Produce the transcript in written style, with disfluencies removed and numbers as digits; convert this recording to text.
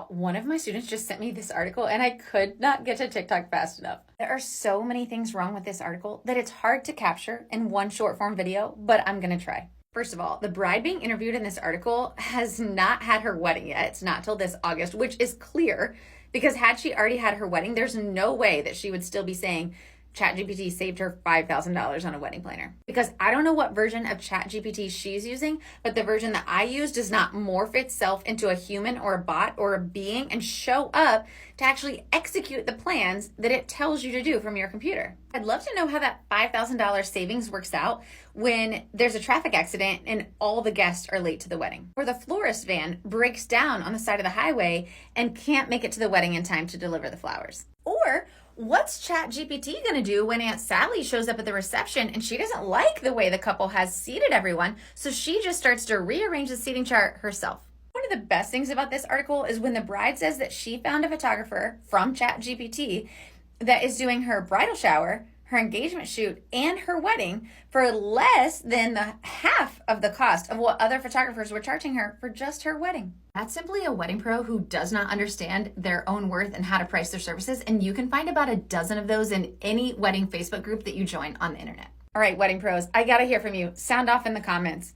One of my students just sent me this article and I could not get to TikTok fast enough. There are so many things wrong with this article that it's hard to capture in one short form video, but I'm gonna try. First of all, the bride being interviewed in this article has not had her wedding yet. It's not till this August, which is clear because had she already had her wedding, there's no way that she would still be saying Chat GPT saved her $5,000 on a wedding planner. Because I don't know what version of Chat GPT she's using, but the version that I use does not morph itself into a human or a bot or a being and show up to actually execute the plans that it tells you to do from your computer. I'd love to know how that $5,000 savings works out when there's a traffic accident and all the guests are late to the wedding. Or the florist van breaks down on the side of the highway and can't make it to the wedding in time to deliver the flowers. Or what's Chat GPT gonna do when Aunt Sally shows up at the reception and she doesn't like the way the couple has seated everyone, so she just starts to rearrange the seating chart herself? One of the best things about this article is when the bride says that she found a photographer from Chat GPT that is doing her bridal shower, her engagement shoot, and her wedding for less than the half of the cost of what other photographers were charging her for just her wedding. That's simply a wedding pro who does not understand their own worth and how to price their services, and you can find about a dozen of those in any wedding Facebook group that you join on the internet. All right, wedding pros, I gotta hear from you. Sound off in the comments.